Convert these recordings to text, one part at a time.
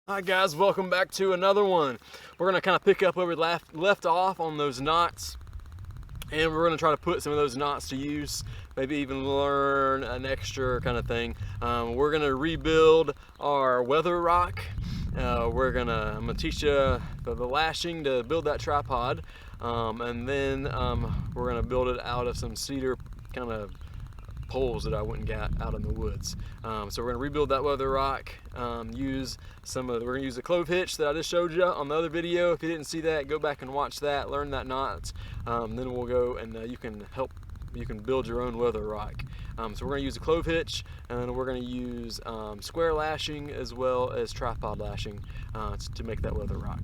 Hi guys, welcome back to another one. We're gonna kind of pick up where we left off on those knots, and we're gonna try to put some of those knots to use, maybe even learn an extra kind of thing. We're gonna rebuild our weather rock. I'm gonna teach you the lashing to build that tripod, and then we're gonna build it out of some cedar kind of poles that I went and got out in the woods. So we're gonna rebuild that weather rock. We're gonna use the clove hitch that I just showed you on the other video. If you didn't see that, go back and watch that, learn that knot. Then we'll go and you can build your own weather rock. So we're gonna use a clove hitch, and then we're gonna use square lashing as well as tripod lashing to make that weather rock.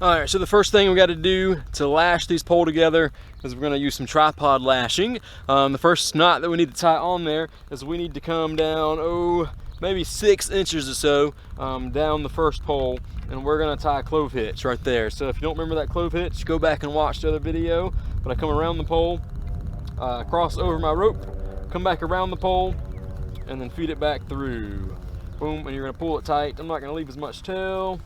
Alright, so the first thing we got to do to lash these poles together is we're going to use some tripod lashing. The first knot that we need to tie on there is we need to come down, maybe 6 inches or so down the first pole, and we're going to tie a clove hitch right there. So if you don't remember that clove hitch, go back and watch the other video. But I come around the pole, cross over my rope, come back around the pole, and then feed it back through. Boom, and you're going to pull it tight. I'm not going to leave as much tail.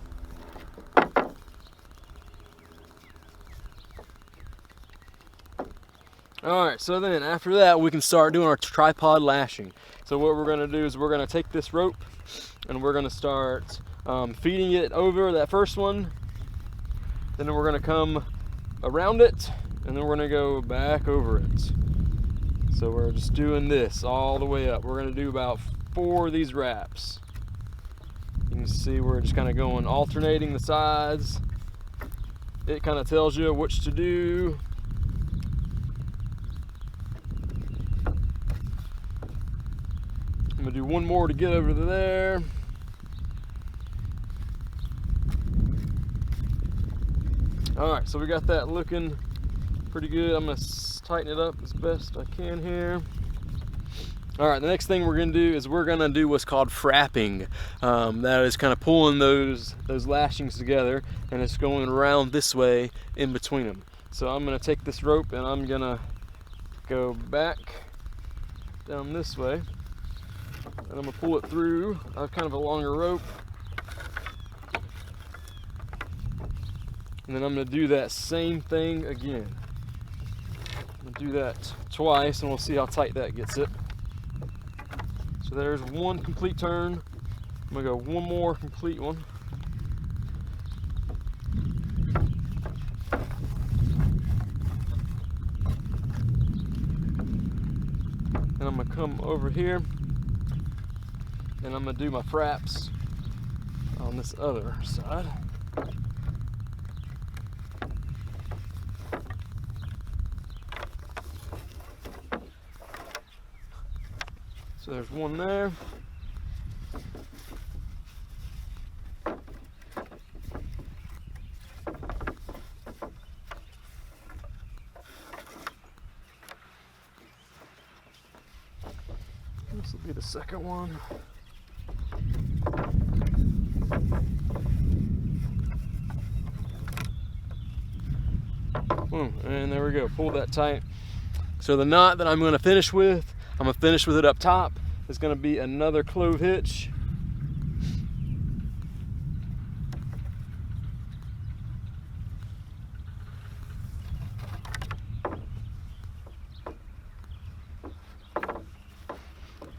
Alright, so then after that we can start doing our tripod lashing. So what we're going to do is we're going to take this rope and we're going to start feeding it over that first one. Then we're going to come around it, and then we're going to go back over it. So we're just doing this all the way up. We're going to do about 4 of these wraps. You can see we're just kind of going alternating the sides. It kind of tells you which to do. I'm gonna do one more to get over to there. All right, so we got that looking pretty good. I'm gonna tighten it up as best I can here. All right, the next thing we're gonna do is we're gonna do what's called frapping. That is kind of pulling those lashings together, and it's going around this way in between them. So I'm gonna take this rope and I'm gonna go back down this way. And I'm going to pull it through. I have kind of a longer rope. And then I'm going to do that same thing again. I'm going to do that twice, and we'll see how tight that gets it. So there's one complete turn. I'm going to go one more complete one. And I'm going to come over here, and I'm going to do my fraps on this other side. So there's one there. This will be the second one. Boom, and there we go, pull that tight. So the knot that I'm going to finish with, it up top, is going to be another clove hitch.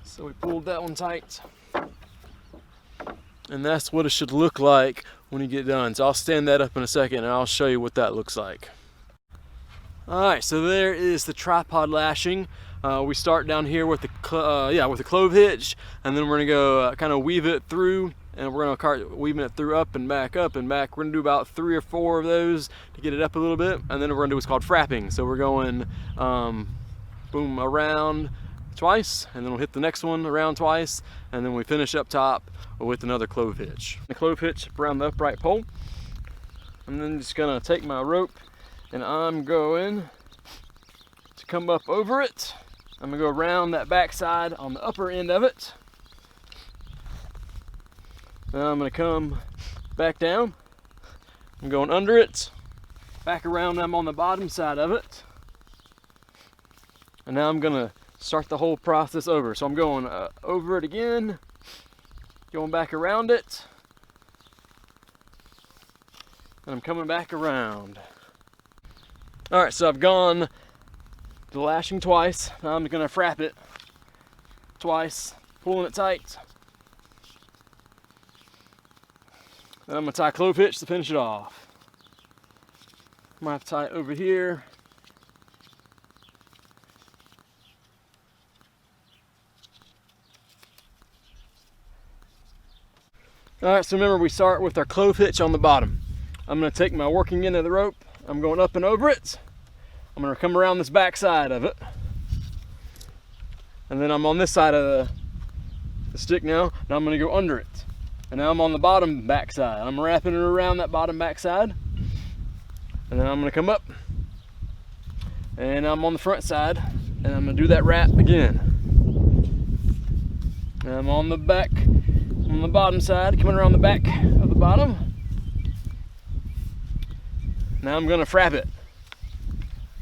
So we pulled that one tight. And that's what it should look like when you get done. So I'll stand that up in a second and I'll show you what that looks like. Alright, so there is the tripod lashing. We start down here with the clove hitch, and then we're going to go kind of weave it through, and we're going to start weaving it through up and back, up and back. We're going to do about 3 or 4 of those to get it up a little bit, and then we're going to do what's called frapping. So we're going boom, around twice, and then we'll hit the next one around twice, and then we finish up top with another clove hitch. The clove hitch around the upright pole. I'm then just going to take my rope, and I'm going to come up over it. I'm going to go around that back side on the upper end of it. Then I'm going to come back down. I'm going under it, back around. I'm on the bottom side of it. And now I'm going to start the whole process over. So I'm going over it again, going back around it, and I'm coming back around. All right, so I've gone the lashing twice. Now I'm gonna frap it twice, pulling it tight. Then I'm gonna tie clove hitch to finish it off. I might have to tie it over here. All right, so remember we start with our clove hitch on the bottom. I'm gonna take my working end of the rope, I'm going up and over it. I'm gonna come around this back side of it. And then I'm on this side of the stick now. Now I'm gonna go under it. And now I'm on the bottom back side. I'm wrapping it around that bottom back side. And then I'm gonna come up. And I'm on the front side. And I'm gonna do that wrap again. And I'm on the back, on the bottom side, coming around the back of the bottom. Now I'm gonna frap it.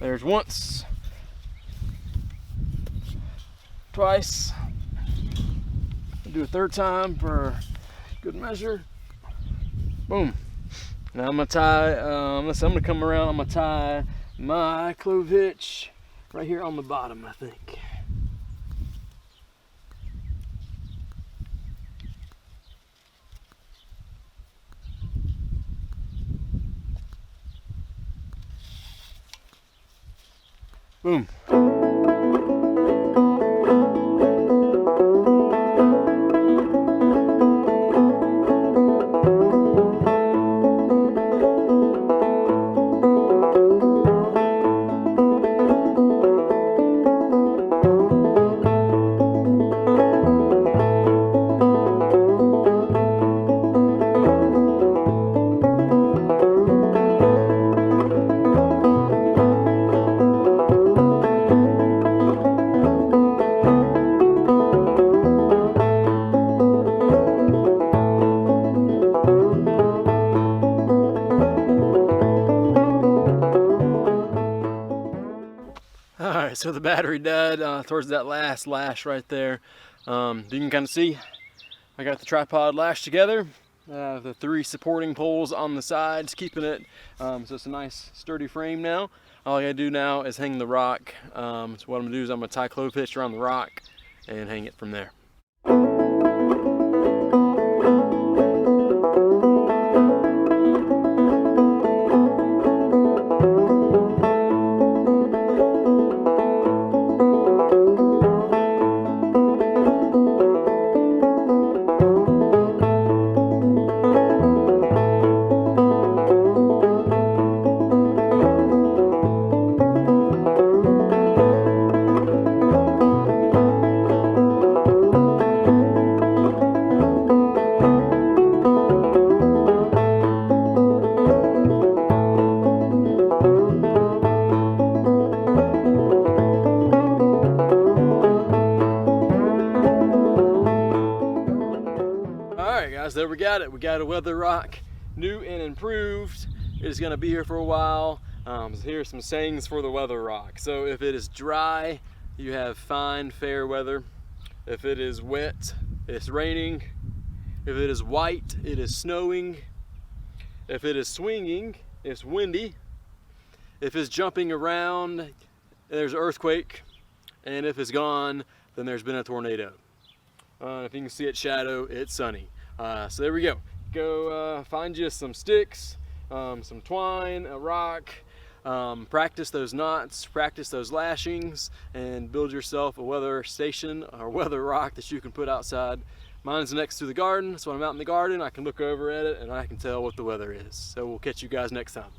There's once, twice. I'll do a third time for good measure. Boom. Now I'm gonna tie, I'm gonna come around, I'm gonna tie my clove hitch right here on the bottom, I think. Boom. Alright, so the battery died towards that last lash right there. You can kind of see I got the tripod lashed together. The 3 supporting poles on the sides, keeping it so it's a nice sturdy frame now. All I gotta do now is hang the rock. So what I'm gonna do is I'm gonna tie clove hitch around the rock and hang it from there. There we got it. We got a weather rock, new and improved. It is going to be here for a while. So here's some sayings for the weather rock. So if it is dry, you have fine, fair weather. If it is wet, it's raining. If it is white, it is snowing. If it is swinging, it's windy. If it's jumping around, there's an earthquake. And if it's gone, then there's been a tornado. If you can see its shadow, it's sunny. So there we go. Go find you some sticks, some twine, a rock, practice those knots, practice those lashings, and build yourself a weather station or weather rock that you can put outside. Mine's next to the garden, so when I'm out in the garden I can look over at it and I can tell what the weather is. So we'll catch you guys next time.